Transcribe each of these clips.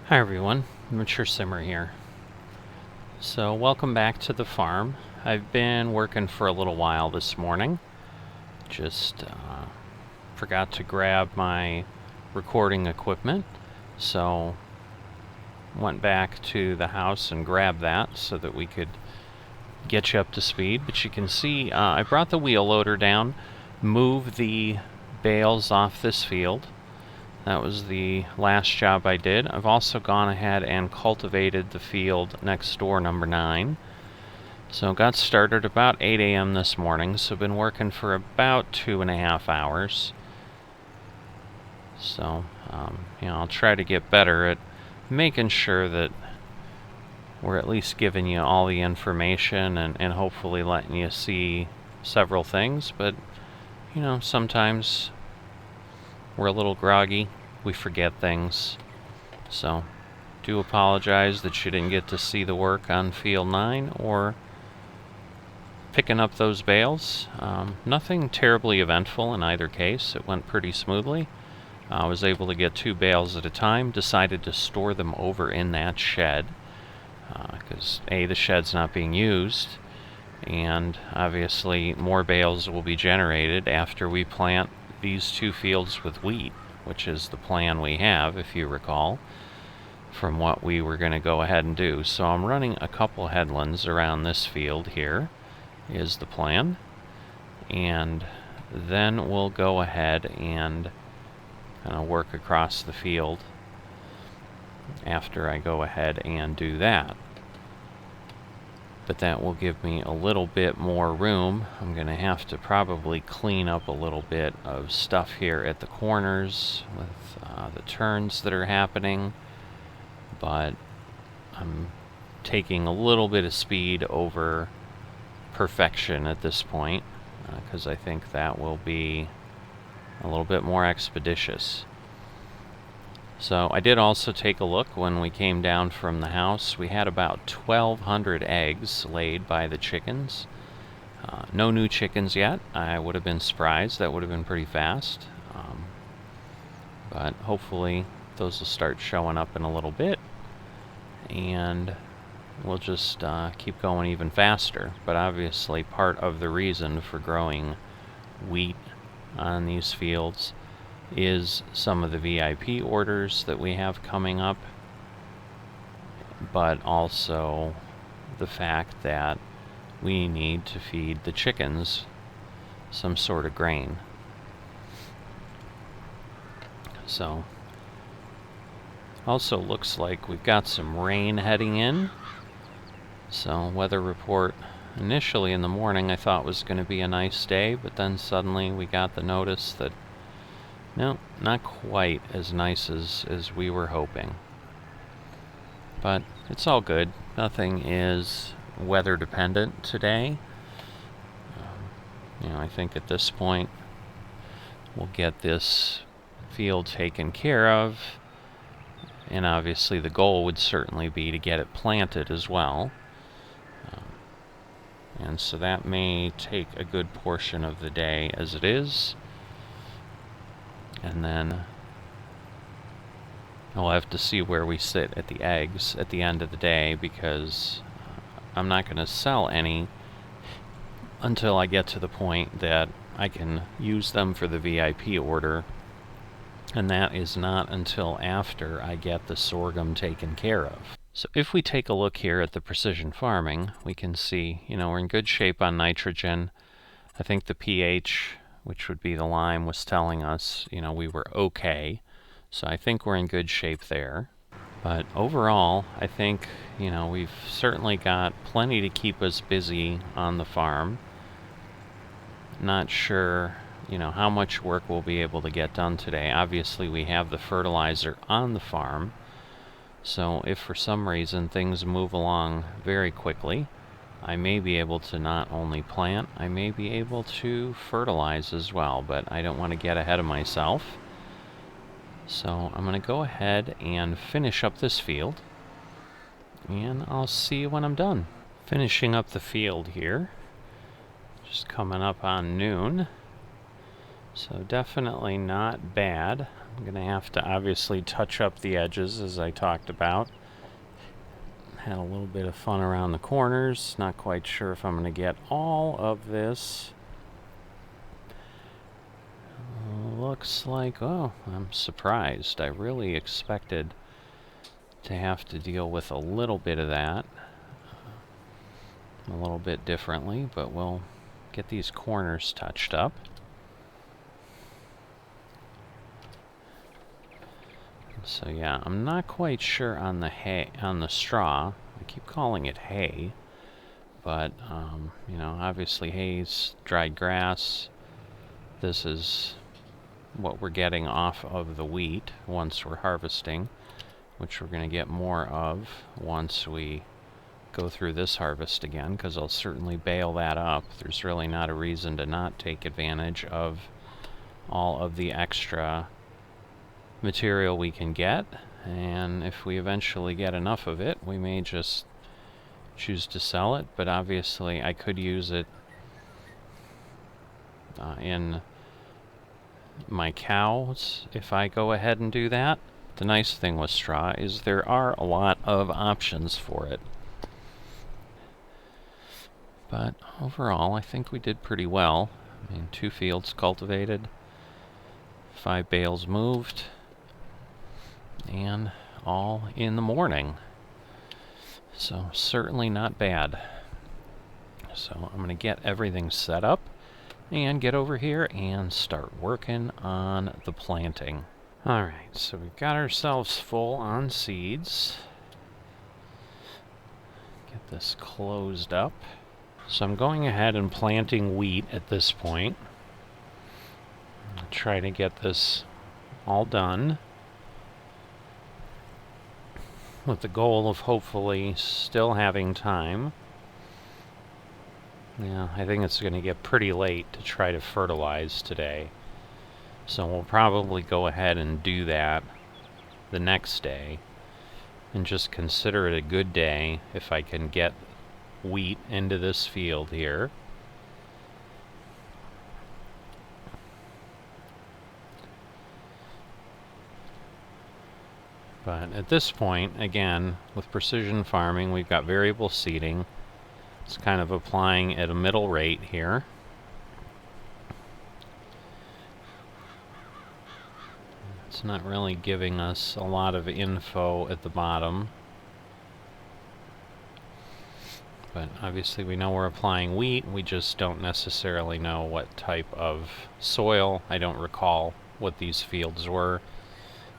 Hi everyone, Mature Simmer here. So welcome back to the farm. I've been working for a little while this morning. Just forgot to grab my recording equipment, so went back to the house and grabbed that so that we could get you up to speed. But you can see I brought the wheel loader down, moved the bales off this field. That was the last job I did. I've also gone ahead and cultivated the field next door, number 9. So got started about 8 a.m. this morning, so been working for about 2.5 hours. So, I'll try to get better at making sure that we're at least giving you all the information and hopefully letting you see several things. But, sometimes we're a little groggy. We forget things. So, do apologize that you didn't get to see the work on Field 9 or picking up those bales. Nothing terribly eventful in either case. It went pretty smoothly. I was able to get 2 bales at a time. Decided to store them over in that shed because A, the shed's not being used, and obviously more bales will be generated after we plant these 2 fields with wheat, which is the plan we have, if you recall, from what we were going to go ahead and do. So I'm running a couple headlands around this field here, is the plan. And then we'll go ahead and kind of work across the field after I go ahead and do that. But that will give me a little bit more room. I'm going to have to probably clean up a little bit of stuff here at the corners with the turns that are happening, but I'm taking a little bit of speed over perfection at this point because I think that will be a little bit more expeditious. So I did also take a look when we came down from the house. We had about 1,200 eggs laid by the chickens. No new chickens yet. I would have been surprised. That would have been pretty fast. But hopefully those will start showing up in a little bit. And we'll just keep going even faster. But obviously part of the reason for growing wheat on these fields is some of the VIP orders that we have coming up, but also the fact that we need to feed the chickens some sort of grain. So, also looks like we've got some rain heading in. So, weather report initially in the morning I thought was going to be a nice day, but then suddenly we got the notice that no, not quite as nice as we were hoping. But it's all good. Nothing is weather dependent today. I think at this point we'll get this field taken care of. And obviously the goal would certainly be to get it planted as well. And so that may take a good portion of the day as it is. And then we'll have to see where we sit at the eggs at the end of the day, because I'm not going to sell any until I get to the point that I can use them for the VIP order, and that is not until after I get the sorghum taken care of. So if we take a look here at the precision farming, we can see, we're in good shape on nitrogen. I think the pH, which would be the lime, was telling us, we were okay. So I think we're in good shape there. But overall, I think, we've certainly got plenty to keep us busy on the farm. Not sure, how much work we'll be able to get done today. Obviously, we have the fertilizer on the farm. So if for some reason things move along very quickly, I may be able to not only plant, I may be able to fertilize as well, but I don't want to get ahead of myself. So I'm going to go ahead and finish up this field, and I'll see you when I'm done. Finishing up the field here, just coming up on noon, so definitely not bad. I'm going to have to obviously touch up the edges as I talked about. Had a little bit of fun around the corners. Not quite sure if I'm going to get all of this. Looks like, oh, I'm surprised. I really expected to have to deal with a little bit of that. A little bit differently, but we'll get these corners touched up. So yeah, I'm not quite sure on the hay, on the straw. I keep calling it hay, but you know, obviously hay's dried grass. This is what we're getting off of the wheat once we're harvesting, which we're going to get more of once we go through this harvest again, because I'll certainly bale that up. There's really not a reason to not take advantage of all of the extra material we can get, and if we eventually get enough of it, we may just choose to sell it, but obviously I could use it in my cows if I go ahead and do that. The nice thing with straw is there are a lot of options for it. But overall, I think we did pretty well. I mean, 2 fields cultivated, 5 bales moved, and all in the morning. So certainly not bad. So I'm going to get everything set up and get over here and start working on the planting. Alright, so we've got ourselves full on seeds. Get this closed up. So I'm going ahead and planting wheat at this point. I'll try to get this all done, with the goal of hopefully still having time. Yeah, I think it's going to get pretty late to try to fertilize today. So we'll probably go ahead and do that the next day, and just consider it a good day if I can get wheat into this field here. But at this point, again, with precision farming, we've got variable seeding. It's kind of applying at a middle rate here. It's not really giving us a lot of info at the bottom. But obviously we know we're applying wheat, we just don't necessarily know what type of soil. I don't recall what these fields were.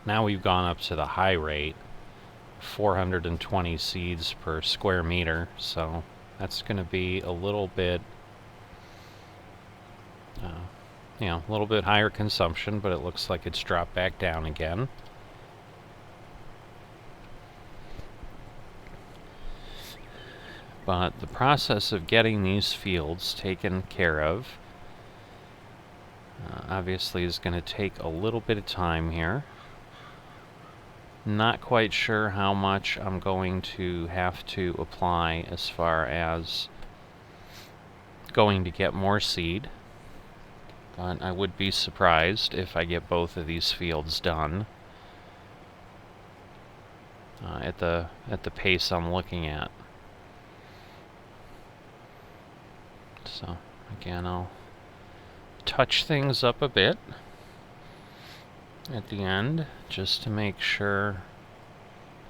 Now we've gone up to the high rate, 420 seeds per square meter, so that's going to be a little bit, you know, a little bit higher consumption, but it looks like it's dropped back down again. But the process of getting these fields taken care of obviously is going to take a little bit of time here. Not quite sure how much I'm going to have to apply as far as going to get more seed, but I would be surprised if I get both of these fields done at the pace I'm looking at. So again, I'll touch things up a bit at the end, just to make sure,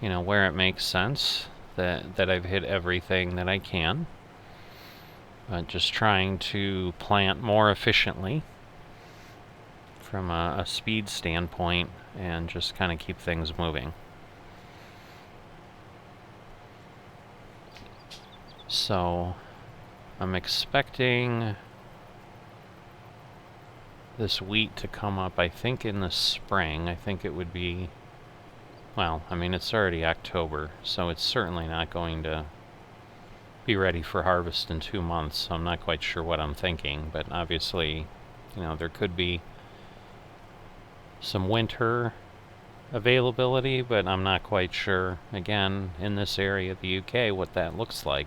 you know, where it makes sense that I've hit everything that I can. But just trying to plant more efficiently from a speed standpoint, and just kind of keep things moving. So I'm expecting this wheat to come up, I think, in the spring. I think it would be, well, I mean, it's already October, so it's certainly not going to be ready for harvest in 2 months, so I'm not quite sure what I'm thinking, but obviously, you know, there could be some winter availability, but I'm not quite sure, again, in this area of the UK, what that looks like,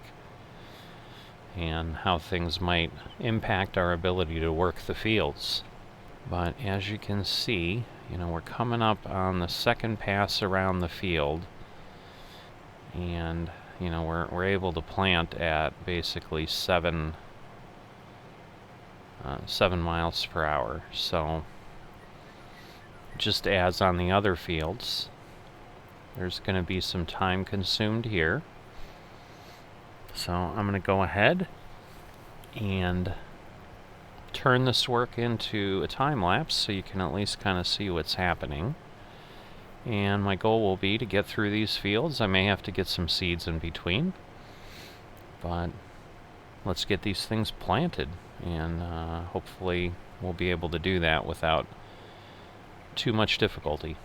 and how things might impact our ability to work the fields. But as you can see, You know, we're coming up on the second pass around the field, and you know, we're able to plant at basically 7 miles per hour. So just as on the other fields, there's going to be some time consumed here. So I'm going to go ahead and turn this work into a time lapse so you can at least kind of see what's happening. And my goal will be to get through these fields. I may have to get some seeds in between, but let's get these things planted, and hopefully we'll be able to do that without too much difficulty.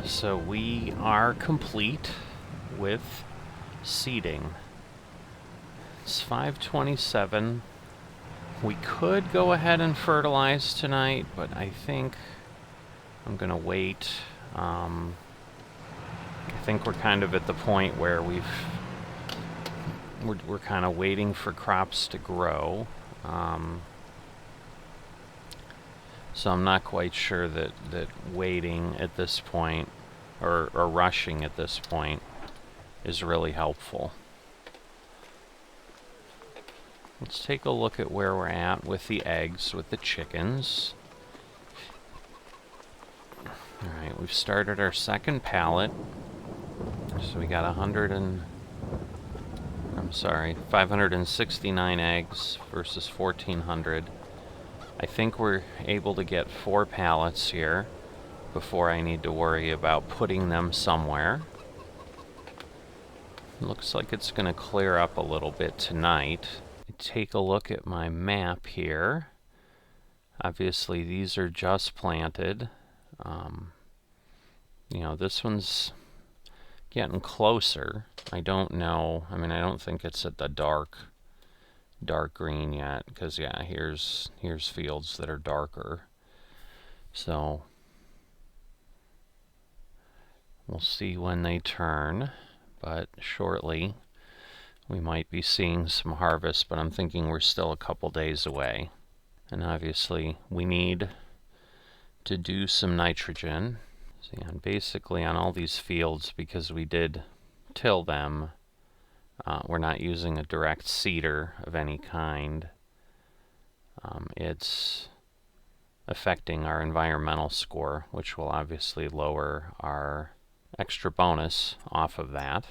So we are complete with seeding. It's 5:27. We could go ahead and fertilize tonight, but I think I'm gonna wait. I think we're kind of at the point where we're kind of waiting for crops to grow. So I'm not quite sure that waiting at this point or rushing at this point is really helpful. Let's take a look at where we're at with the eggs, with the chickens. Alright, we've started our second pallet. So we got 569 eggs versus 1,400. I think we're able to get 4 pallets here before I need to worry about putting them somewhere. Looks like it's going to clear up a little bit tonight. Take a look at my map here. Obviously these are just planted. You know, this one's getting closer. I don't know. I mean, I don't think it's at the dark green yet, because yeah, here's fields that are darker. So we'll see when they turn, but shortly we might be seeing some harvest, but I'm thinking we're still a couple days away. And obviously we need to do some nitrogen. See, and basically on all these fields, because we did till them, we're not using a direct seeder of any kind. It's affecting our environmental score, which will obviously lower our extra bonus off of that.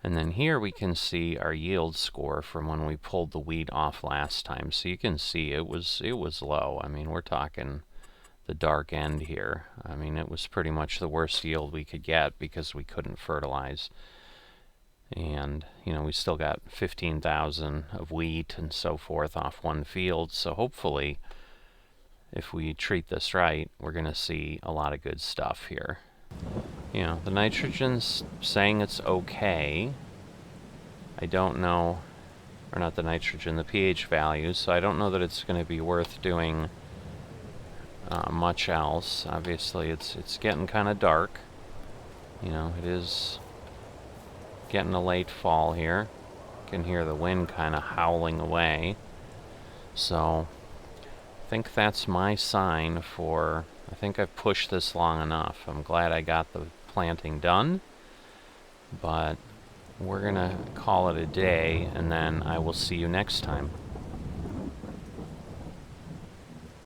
And then here we can see our yield score from when we pulled the wheat off last time. So you can see it was low. I mean, we're talking the dark end here. I mean, it was pretty much the worst yield we could get because we couldn't fertilize. And, you know, we still got 15,000 of wheat and so forth off one field. So hopefully, if we treat this right, we're going to see a lot of good stuff here. You know, the nitrogen's saying it's okay. I don't know, or not the nitrogen, the pH values, so I don't know that it's going to be worth doing much else. Obviously, it's getting kind of dark. You know, it is getting a late fall here. You can hear the wind kind of howling away. So I think that's my sign for, I think I've pushed this long enough. I'm glad I got the planting done, but we're gonna call it a day, and then I will see you next time.